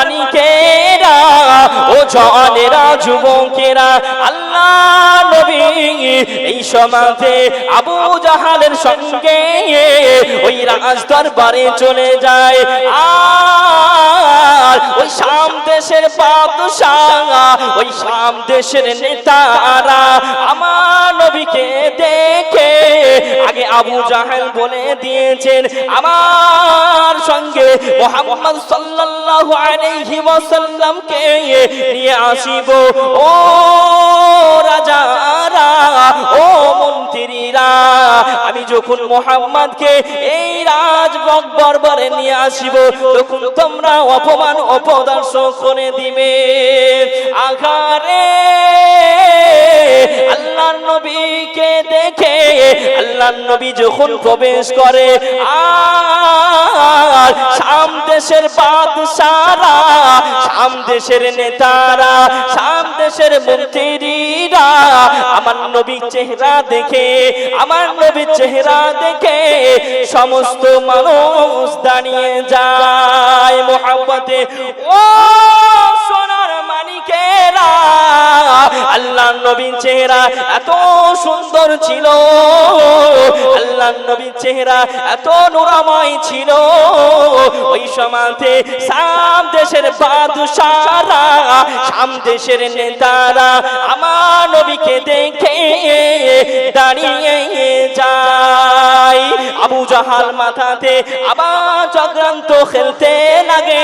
মানিকেরা, ও জওয়ানেরা, যুবকেরা, আল্লাহ নবী এই সমাজে আবু জাহালের সঙ্গে ওই রাজ দরবারে চলে যায়। আর ওই শাম দেশের বাদশাহ, ওই শাম দেশের নেতারা আমার নবীকে দেখে আগে আবু জাহেল বলে দিয়েছেন, আমার সঙ্গে মুহাম্মদ সাল্লাল্লাহু আলাইহি ওয়াসাল্লামকে নিয়ে আসিব। ও রাজারা, ও মন্ত্রীরা, আমি যখন মুহাম্মদকে এই রাজ দরবারে নিয়ে আসিব, তখন তোমরা অপমান অপদর্শ করে দিবে। আঘারে আল্লাহর নবীকে দেখে আল্লাহর নবী যখন প্রবেশ করে, আর শাম দেশের বাদশারা, শাম দেশের নেতারা, শাম দেশের মন্ত্রীরা আমার নবীর চেহারা দেখে, আমার নবীর চেহারা দেখে সমস্ত মানুষ দাঁড়িয়ে যায় মুহাব্বতে। ও সোনার মানিকেরা, আল্লাহর নবীর চেহারা এত সুন্দর ছিল, আল্লাহর নবীর চেহারা এত নূরময় ছিল, ওই সমাজে শাম দেশের বাদশারা, শাম দেশের নেতারা আমার নবীকে দেখে দাঁড়িয়ে যায়। আবু জাহাল মাথাতে আবার চক্রান্ত খেলতে লাগে,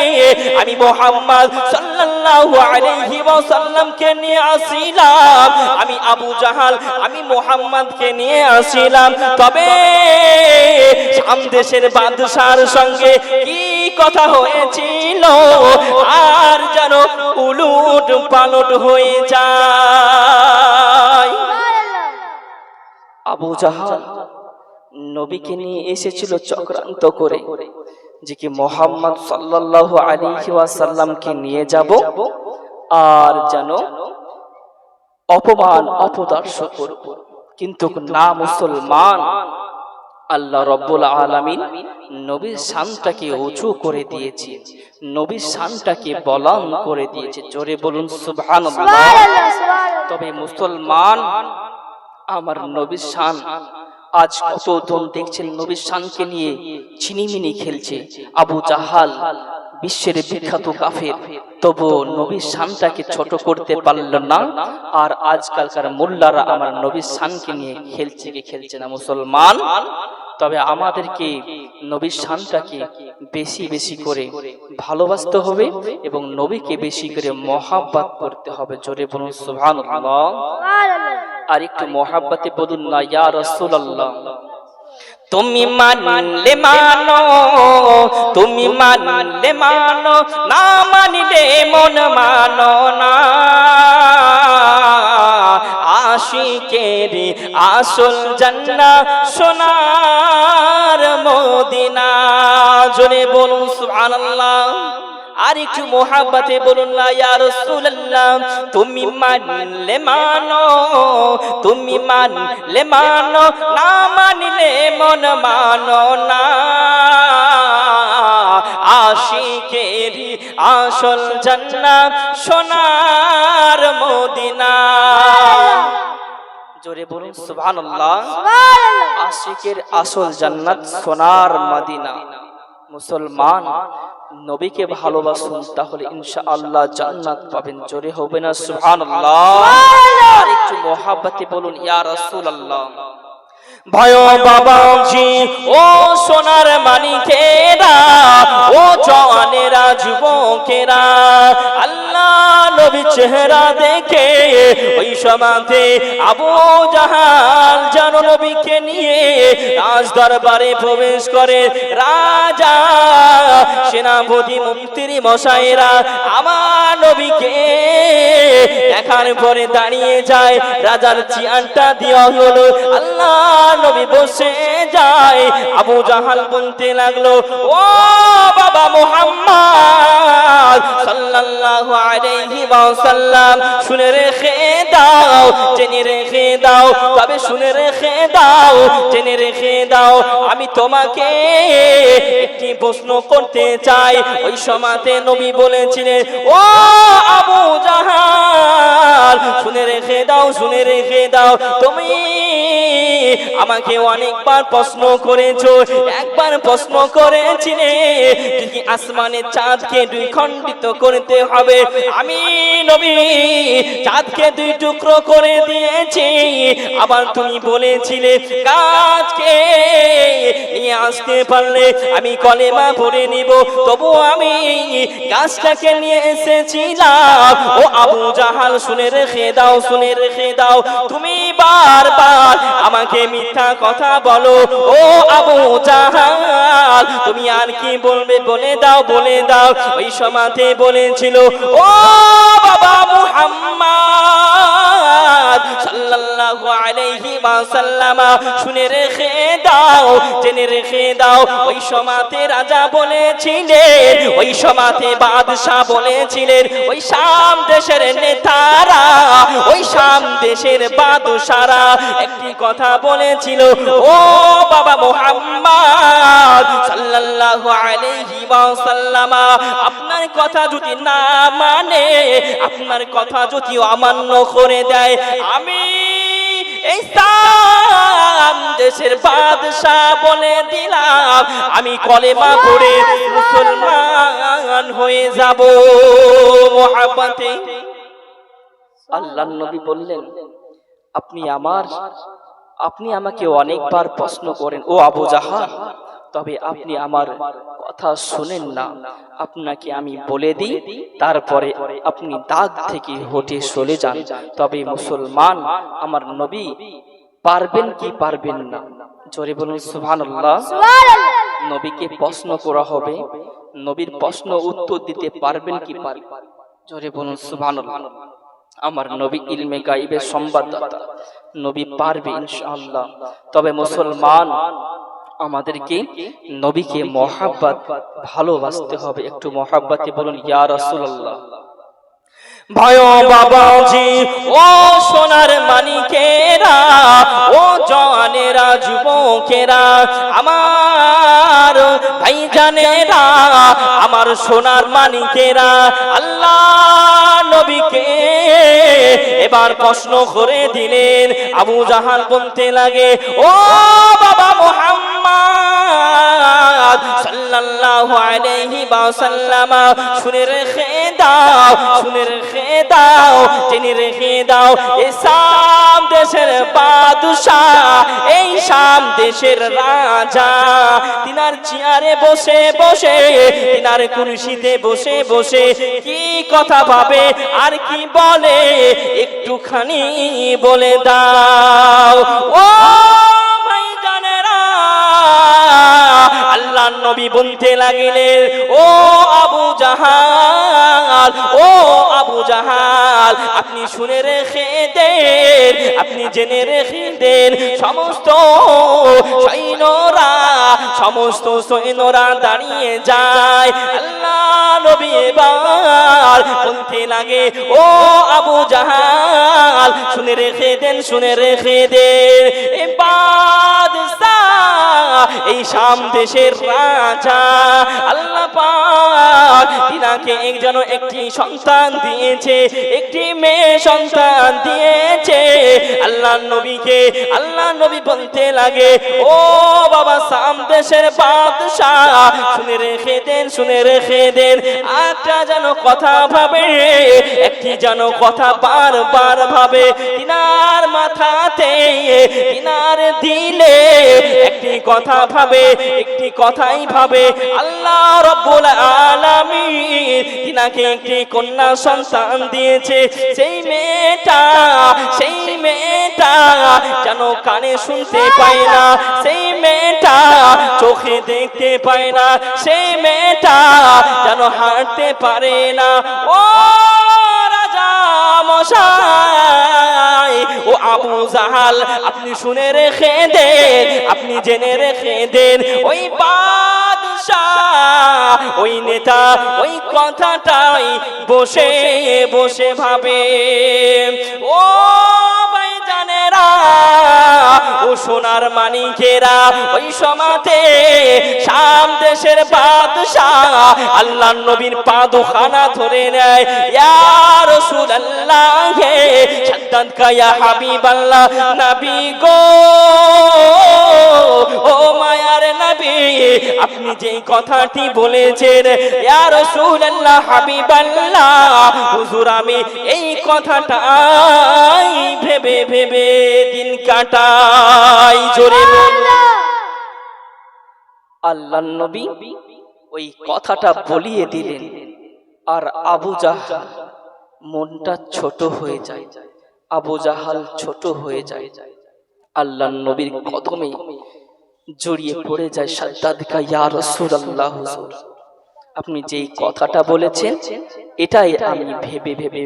আমি মুহাম্মদ সাল্লাল্লাহু আলাইহি ওয়াসাল্লামকে নিয়ে আসিলাম, আমি আবু জাহাল, আমি মুহাম্মদকে নিয়ে আসিলাম, তবে শাম দেশের বাদশার সঙ্গে কি কথা হয়েছিল আর যেন উলট পালট হয়ে যায়। আবু জাহাল নবীকে নিয়ে এসেছিল চক্রান্ত করে, যে কি মুহাম্মদ সাল্লাল্লাহু আলাইহি ওয়াসাল্লামকে নিয়ে যাব আর যেন অপমান অপদর্শ করব। কিন্তু না মুসলমান, আল্লাহ রাব্বুল আলামিন নবীর শানটাকে উঁচু করে দিয়েছে, নবীর শানটাকে বুলন্দ করে দিয়েছে। জোরে বলুন সুবহানাল্লাহ। তবে মুসলমান আমার নবীর শান আজ কতজন দেখছেন নবীর শানকে নিয়ে ছিনিমিনি খেলছে। আবু জাহাল বিশ্বের বিখ্যাত কাফের, তবু নবীর শানটাকে ছোট করতে পারল না। আর আজকালকার মোল্লারা আমার নবীর শানকে নিয়ে খেলছে কি খেলছে না মুসলমান। তবে আমাদেরকে নবীর শানটাকে বেশি বেশি করে ভালোবাসতে হবে এবং নবীকে বেশি করে মহব্বত করতে হবে। জোরে বলুন সুবহানাল্লাহ। আর একটু মহব্বতে বলুন না ইয়া রাসূলুল্লাহ। তুমি মানলে মানো, তুমি মানলে মানো, না মানলে মন মানো না। আশিকের আসল জান্নাত সোনার মদিনা। জোরে বলুন সুবহানাল্লাহ। আর একটু মহব্বতে বলুন না ইয়া রাসূলুল্লাহ। তুমি মানলে মানো, তুমি মানলে মানো, না মানলে মন মানো না। আশিকের আসল জান্নাত সোনার মদিনা। জোরে বলুন সুবহানাল্লাহ। আশিকের আসল জান্নাত সোনার মদিনা। মুসলমান নবীকে ভালোবাসুন, তাহলে ইনশাআল্লাহ জান্নাত পাবেন। জোরে হবে না সুবহানাল্লাহ। আর একটু মহব্বতে বলুন ইয়া রাসূলুল্লাহ। ভয় বাবাজি, ও সোনার মানিকেরা, ও জওয়ানেরা, যুবকেরা, আল্লাহ নবীর চেহারা দেখে ওই সমাজে আবু জাহাল যেন নবীকে নিয়ে রাজ দরবারে প্রবেশ করে। রাজা, সেনাপতি, মন্ত্রী মশাইরা আমার নবীকে দেখার পরে দাঁড়িয়ে যায়। রাজার চেয়ারটা দেওয়া হলো, আল্লাহ নবী বসে যায়। আবু জাহাল বলতে লাগলো, ও বাবা মুহাম্মদ, সাল্লাল্লাহু আলাইহি ওয়াসাল্লাম শুনে রেখে দাও, জেনে রেখে দাও, তবে শুনে রেখে দাও, জেনে রেখে দাও, আমি তোমাকে একটি প্রশ্ন করতে চাই। ওই সময়তে নবী বলেছিলেন, ও আবু জাহাল শুনে রেখে দাও, শুনে রেখে দাও, তুমি আমাকে অনেকবার প্রশ্ন করেছো, একবার প্রশ্ন করেছিলে যদি আসমানের চাঁদকে দুই খণ্ডিত করতে হবে, আমি নবী চাঁদকে দুই টুকরো করে দিয়েছি। আবার তুমি বলেছিলে গাছকে নিয়ে আসতে পারলে আমি কলেমা পড়ে নিব, তবু আমি গাছটাকে নিয়ে এসেছিলাম। ও আবু জাহাল শুনে রেখে দাও, শুনে রেখে দাও, তুমি বারবার আমাকে মিথ্যা কথা বলো। ও আবু জাহাল তুমি আর কি বলবে, বলে দাও, বলে দাও। ওই সময়তে বলেছিল, ও বাবা মুহাম্মদ সাল্লাল্লাহু আলাইহি ওয়াসাল্লাম শুনে রেখে দাও, জেনে রেখে দাও। ওই সময়তে রাজা বলেছিলেন, ওই সময়তে বাদশা বলেছিলেন, ওই শাম দেশের নেতারা, ওই শাম দেশের বাদশারা একটি কথা বলেছিল, ও বাবা মুহাম্মদ সাল্লাল্লাহু আলাইহি ওয়াসাল্লাম আপনার কথা যদি না মানে, আপনার কথা যদি অমান্য করে দেয়, আমি এই শাম দেশের বাদশা বলে দিলাম আমি কলেমা পড়ে মুসলমান হয়ে যাব। মুহাব্বতে আল্লাহর নবী বললেন, আপনি আমাকে অনেকবার প্রশ্ন করেন ও আবু জাহাল, তবে আপনি আমার কথা শুনেন না। আপনাকে আমি বলে দিই, তারপরে আপনি দাগ থেকে হটে চলে যান। তবে মুসলমান আমার নবী পারবেন কি পারবেন না? জোরে বলুন সুবহানাল্লাহ। নবীকে প্রশ্ন করা হবে, নবীর প্রশ্ন উত্তর দিতে পারবেন কি পারবেন? জোরে বলুন সুবহানাল্লাহ। আমার নবী ইলমে গায়বের সংবাদদাতা, নবী পারবে ইনশাআল্লাহ। তবে মুসলমান আমাদেরকে নবীকে মহব্বত ভালোবাসতে হবে। একটু মহব্বতে বলুন ইয়া রাসূলুল্লাহ। ভাই বাবাজি, ও সোনার মানিকেরা, ও জওয়ানেরা, যুবকেরা, আমার ভাইজানেরা, আমার সোনার মানিকেরা, আল্লাহ নবীকে এবার প্রশ্ন করে দিলেন। আবু জাহাল বলতে লাগে, ও বাবা মুহাম্মদ সাল্লাল্লাহু আলাইহি ওয়াসাল্লাম শুনে রেখে দাও, শুনে রেখে দাও, জেনে রেখে দাও, এই শাম দেশের বাদশা, এই শাম দেশের রাজা, তিনার চেয়ারে বসে বসে, তিনার কুরসিতে বসে বসে কি কথা ভাবে আর কি বলে একটুখানি বলে দাও। ও ভাইজানেরা, আল্লাহর নবী বলতে লাগিলেন, ও আবু জাহাল, ও আবু জাহাল আপনি শুনে রেখে দেন, আপনি জেনে রেখে দেন, সমস্ত সৈন্যরা, সমস্ত সৈন্যরা দাঁড়িয়ে যায়। আল্লাহ নবী এবার বলতে লাগে, ও আবু জাহাল শুনে রেখে দেন, শুনে রেখে দেন, এ বাদশা, এই শাম দেশের রাজা, আল্লাহ পাক তিনাকে একটি সন্তান দিয়েছে, একটি মেয়ে সন্তান দিয়েছে। আল্লাহ নবীকে, আল্লাহ নবী বলতে লাগে, ও বাবা শাম দেশের বাদশা শুনে রেখে দেন, শুনে রেখে দেন, একটা যেন কথা ভাবে, একটি যেন কথা বারবার ভাবে, তিনার মাথাতে, তিনার দিলে একটি কথা ভাবে, একটি কথাই ভাবে, আল্লাহ রাব্বুল আলামিন তিনাকে একটি কন্যা সন্তান দিয়েছে। সেই মেয়েটা যেন কানে শুনতে পায় না, সেই মেয়েটা চোখে দেখতে পায় না, সেই মেয়েটা যেন হাঁটতে পারে না। ও রাজা মশাই, ও আবু জাহাল আপনি শুনে রেখে দেন, আপনি জেনে রেখে দেন, ওই বাদশা ওই নেতা ওই কথাটাই বসে বসে ভাবে। ও ভাই জানেরা, ও সোনার মানিকেরা, ওই সমাতে শাম দেশের বাদশাহ আল্লাহর নবীর পাদখানা ধরে নেয়। ইয়া রাসূলুল্লাহ, শাদ্দাদ কা ইয়া হাবিবাল্লাহ, নবী গো, ও মায়ার নবী, আপনি যে কথাটি বলেছেন ইয়া রাসূলুল্লাহ হাবিবাল্লাহ, হুজুর আমি এই কথাটাই ভেবে ভেবে দিন কাটাই। জোরে বলুন। আল্লাহর নবী ওই কথাটা বলিয়ে দিলেন, আর আবু জাহাল মনটা ছোট হয়ে যায়, আবু জাহাল ছোট হয়ে যায়, আল্লাহর নবীর কদমে জড়িয়ে পড়ে যায়। শাদ্দাদ কা ইয়া রাসূলুল্লাহ, হুজুর আপনি যেই কথাটা বলেছেন এটাই আমি ভেবে ভেবে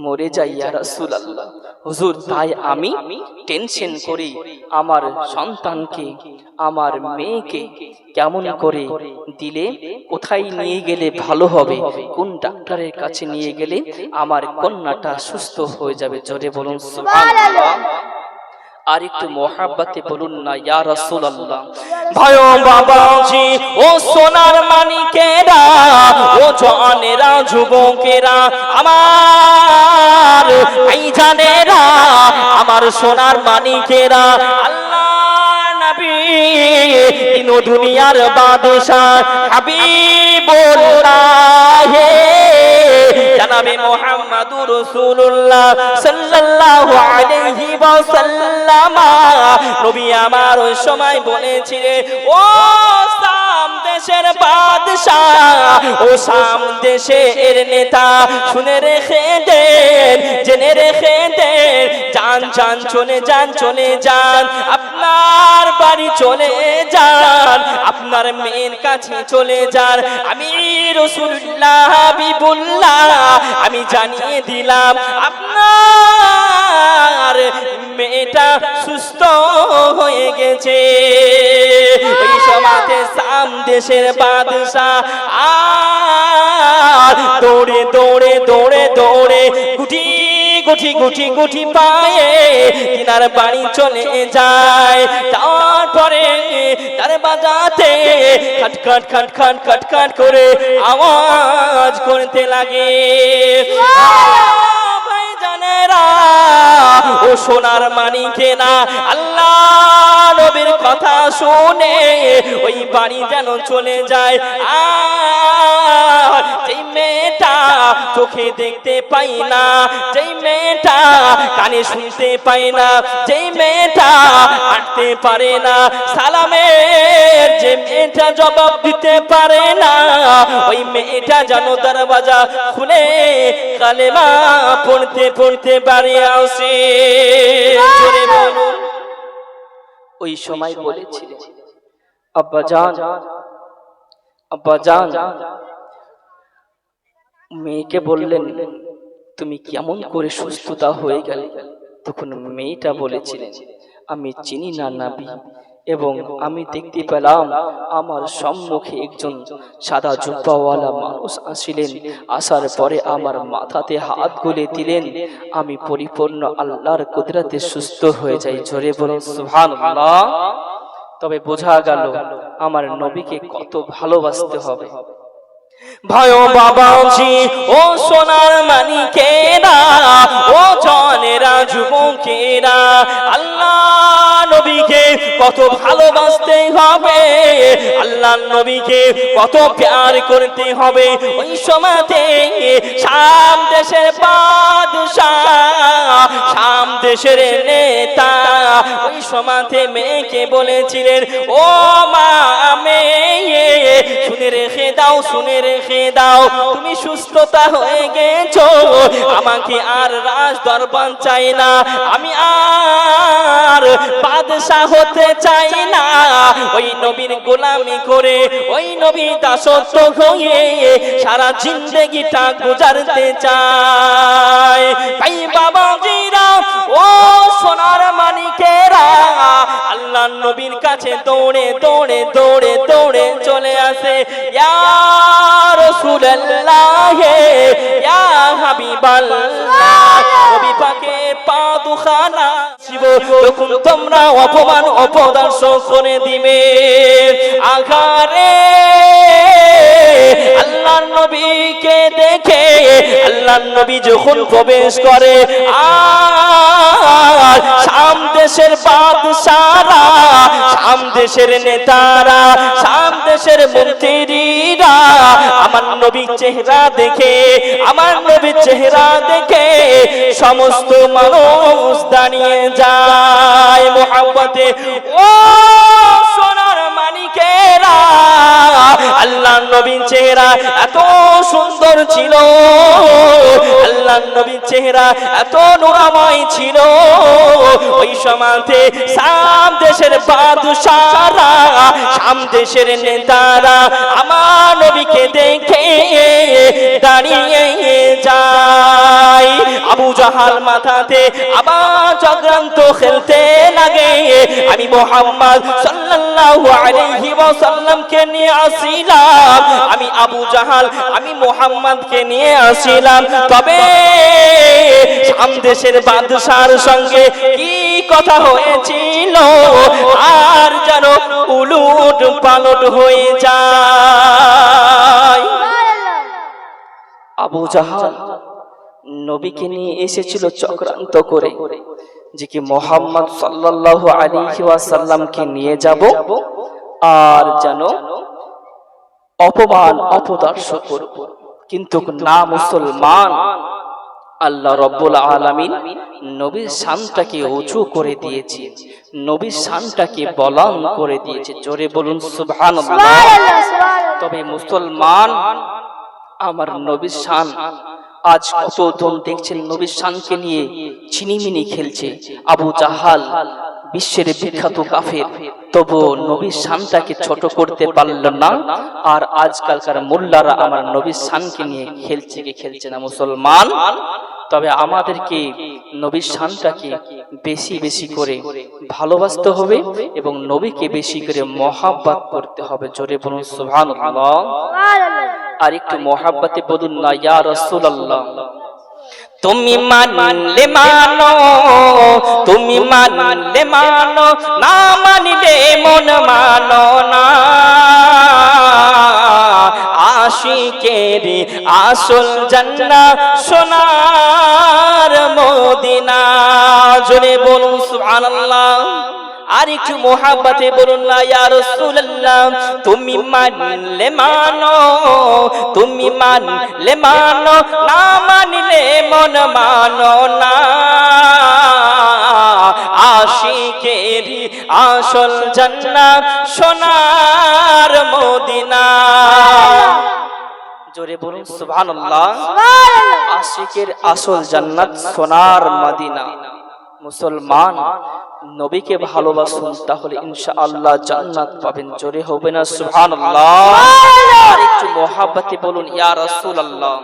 মরে যাই ইয়া রাসূলুল্লাহ। হুজুর তাই আমি টেনশন করি আমার সন্তানকে, আমার মেয়েকে কেমন করে দিলে, কোথায় নিয়ে গেলে ভালো হবে, কোন ডাক্তারের কাছে নিয়ে গেলে আমার কন্যাটা সুস্থ হয়ে যাবে। জোরে বলুন সুবহানাল্লাহ। আর একটু মোহাব্বতে বলুন না ইয়া রাসূলুল্লাহ। ভাইও বাবাজি, ও সোনার মানিকেরা, ও জওয়ানেরা, যুবকেরা, আমার ভাইজানেরা, আমার সোনার মানিকেরা, আল্লাহর নবী দিন ও দুনিয়ার বাদশাহ হাবিবুল্লাহ জনাবে মুহাম্মাদুর রাসূলুল্লাহ সাল্লাল্লাহু আলাইহি ওয়াসাল্লাম, নবী আমার ওই সময় বলেছিলেন, ও শাম দেশের বাদশাহ, ও শাম দেশের নেতা, শুনে রেখে দেন, জেনে রেখে দেন, যান যান চলে যান, চলে যান, আপনার বাড়ি চলে যান, আপনার মেয়ের কাছে চলে যান, আমি রাসূলুল্লাহ হাবিবুল্লাহ আমি জানিয়ে দিলাম আপনার মেয়েটা সুস্থ হয়ে গেছে। ওই সময়তে শাম দেশের বাদশাহ আর দৌড়ে দৌড়ে দৌড়ে দৌড়ে গুটি গুটি গুটি গুটি পায়ে তিনার বাড়ি চলে যায়। তারপরে তার বাজাতে খটখট খটখট খটখট করে আওয়াজ করতে লাগে। ভাই জানেরা, ও সোনার মানিকেরা, আল্লাহ নবীর কথা শুনে ওই বাড়ি যেন চলে যায়। আর যেই মেয়েটা চোখে দেখতে পাই না, যেই মেয়েটা কানে শুনতে পাই না, যেই মেয়েটা হাঁটতে পারে না, সালামের যে মেয়েটা জবাব দিতে পারে না, ওই মেয়েটা যেন দরওয়াজা খুলে কালেমা পড়তে পড়তে বাড়ি আসে। জোরে বলুন। ওই সময় বলেছিলেন, আব্বা জান, আব্বা জান, মেয়েকে বললেন তুমি কেমন করে সুস্থতা হয়ে গেলে? তখন মেয়েটা বলেছিলেন, আমি চিনি না নবী, এবং আমি দেখতে পেলাম আমার সম্মুখে একজন সাদা জুব্বাওয়ালা মানুষ আসিলেন, আসার পরে আমার মাথাতে হাত গুলে দিলেন, আমি পরিপূর্ণ আল্লাহর কুদরতে সুস্থ হয়ে যাই। জোরে বলুন সুবহানাল্লাহ। তবে বোঝা গেল আমার নবীকে কত ভালোবাসতে হবে। ভাইও বাবাজি, ও সোনার মানিকেরা, ও জওয়ানেরা, যুবকেরা, আল্লাহ নবীকে কত ভালোবাসতে হবে, আল্লাহ নবীকে কত প্যার করতে হবে। ওই সময়তে শাম দেশের বাদশাহ, শাম দেশের নেতা ওই সময়তে মেয়েকে বলেছিলেন, ও মা মেয়ে, শুনে রেখে দাও, শুনে রেখে দাও, তুমি সুস্থতা হয়ে গেছো, আমাকে আর রাজ দরবার চাই না, আমি আর বাদশাহ হতে চাই না, ওই নবীর গোলামি করে, ওই নবীর দাসত্ব হয়ে সারা জিন্দেগিটা গুজারতে চাই। ভাই বাবাজিরা, ও সোনার মানিকেরা, আল্লাহর নবীর কাছে দৌড়ে দৌড়ে দৌড়ে দৌড়ে চলে আসে। ইয়া হাবিবাল্লাহ নবী পাকের পা দুখানা শিব তখন তোমরা অপমান অপদর্শ করে দিবে আঘারে আল্লাহর নবীকে দেখে আল্লাহর নবী যখন প্রবেশ করে আর শাম দেশের বাদশারা শাম দেশের নেতারা শাম দেশের মন্ত্রীরা আমার নবীর চেহারা দেখে আমার নবীর চেহারা দেখে সমস্ত মানুষ দাঁড়িয়ে যায় মুহাব্বতে ও সোনার মানিকেরা আল্লাহর নবীর চেহারা এত সুন্দর ছিল আল্লাহর নবীর চেহারা এত নূরময় ছিল ওই সময়তে শাম দেশের বাদশারা শাম দেশের নেতারা আমার নবীকে দেখে দাঁড়িয়ে যায় আবু জাহাল মাথাতে আবার চক্রান্ত খেলতে লাগে আমি মুহাম্মদ সাল্লাল্লাহু আলাইহি ওয়াসাল্লামকে নিয়ে আসিলাম আমি আবু জাহাল আমি মুহাম্মদকে নিয়ে আসিলাম তবে শাম দেশের বাদশার সঙ্গে কি কথা হয়েছিল আর যেন উলট পালট হয়ে যায় আবু জাহাল নবীকে নিয়ে এসেছিল চক্রান্ত করে যে কি মুহাম্মদ সাল্লাল্লাহু আলাইহি ওয়াসাল্লামকে নিয়ে যাব আর যেন অপমান অপদর্শ করব কিন্তু না মুসলমান আল্লাহ রাব্বুল আলামিন নবীর শানটাকে উঁচু করে দিয়েছে নবীর শানটাকে বুলন্দ করে দিয়েছে জোরে বলুন সুবহানাল্লাহ তবে মুসলমান আমার নবীর শান আজ কতজন দেখছেন নবীর শানকে নিয়ে ছিনিমিনি খেলছে আবু জাহাল বিশ্বের বিখ্যাত কাফের তবু নবীর শানটাকে ছোট করতে পারল না আর আজকালকার মোল্লারা আমার নবীর শানকে নিয়ে খেলছে কি খেলছে না মুসলমান তবে আমাদেরকে নবীর শানটাকে বেশি বেশি করে ভালোবাসতে হবে এবং নবীকে বেশি করে মহব্বত করতে হবে জোরে বলুন সুবহানাল্লাহ আর একটু মহব্বতে বলুন না ইয়া রাসূলুল্লাহ তুমি মানলে মানো তুমি মানলে মানো না মানলে মন মানো না আশিকের আসল জান্নাত সোনার মদিনা জোরে বলুন সুবহানাল্লাহ আর একটু মহব্বতে বলুন না ইয়া রাসূলুল্লাহ তুমি মানলে মানো তুমি মানলে মানো না মানলে মন মানো না আশিকের আসল জান্নাত সোনার মদিনা জোরে বলুন সুবহানাল্লাহ আশিকের আসল জান্নাত সোনার মদিনা মুসলমান নবীকে ভালোবাসুন তাহলে ইনশাআল্লাহ জান্নাত পাবেন জোরে হবে না সুবহানাল্লাহ আর একটু মহব্বতে বলুন ইয়া রাসূলুল্লাহ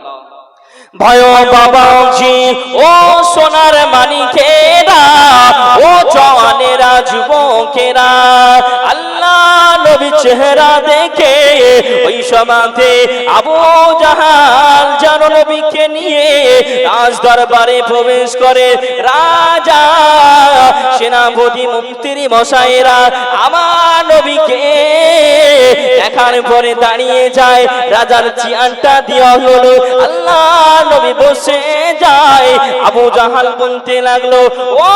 ভয় বাবাজি ও সোনার মানিকেরা ও জওয়ানেরা যুবকেরা আল্লাহ নবী চেহারা দেখে ওই সমাতে আবু জাহাল যেন নবীকে নিয়ে রাজ দরবারে প্রবেশ করে রাজা সেনাপতি মন্ত্রী মশাইরা আমার নবীকে দেখার পরে দাঁড়িয়ে যায় রাজার চেয়ারটা দেওয়া হলো আল্লাহ নবী বসে যায় আবু জাহাল বলতে লাগলো ও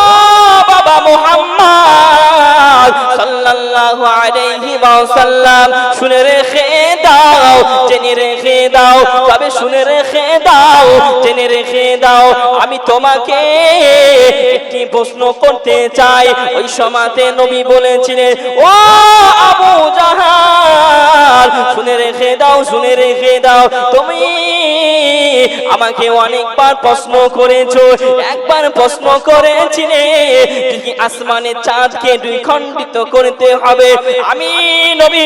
বাবা মুহাম্মদ সাল্লাল্লাহু আলাইহি ওয়াসাল্লাম শুনে রেখে দাও জেনে রেখে দাও তবে শুনে রেখে দাও জেনে রেখে দাও আমি তোমাকে একটি প্রশ্ন করতে চাই ওই সময়তে নবী বলেছিলেন ও আবু জাহাল শুনে রেখে দাও তুমি আমাকে অনেকবার প্রশ্ন করেছো একবার প্রশ্ন করেছিলে কি আসমানের চাঁদকে দুই খণ্ডিত করতে হবে আমি নবী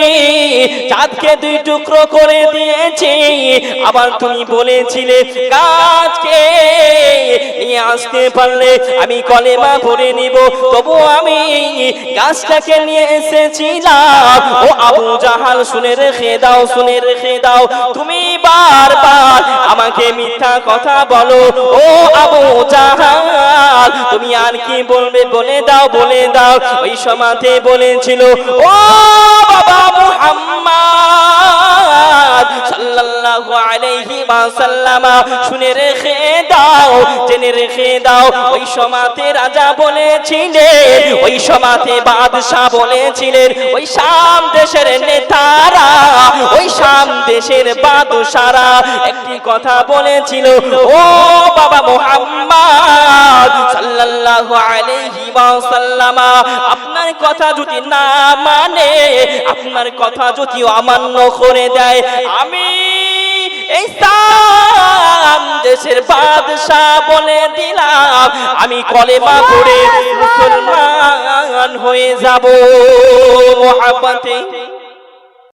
চাঁদকে দুই টুকরো করে দিয়েছি আবার তুমি বলেছিলে গাছকে নিয়ে আসতে পারলে আমি কলেমা পড়ে নিব তবু আমি গাছটাকে নিয়ে এসেছিলাম ও আবু জাহাল শুনে রেখে দাও তুমি বারবার আমাকে মিথ্যা কথা বলো ও আবু জাহাল, তুমি আর কি বলবে বলে দাও বলে দাও। ওই সময়তে বলেছিল ও বাবা মুহাম্মদ সাল্লাল্লাহু আলাইহি ওয়াসাল্লাম, শুনে রেখে দাও, জেনে রেখে দাও। ওই সময়তে রাজা বলেছিলেন, ওই সময়তে বাদশা বলেছিলেন, ওই শাম দেশের নেতারা, ওই শাম দেশের বাদশারা একটি কথা বলেছিল ও বাবা মুহাম্মদ সাল্লাল্লাহু আলাইহি ওয়াসাল্লাম, আপনার কথা যদি না মানে, আপনার কথা যদি অমান্য করে দেয়, আমি এই শাম দেশের বাদশা বলে দিলাম আমি কলেমা পড়ে মুসলমান হয়ে যাব। মুহাব্বতে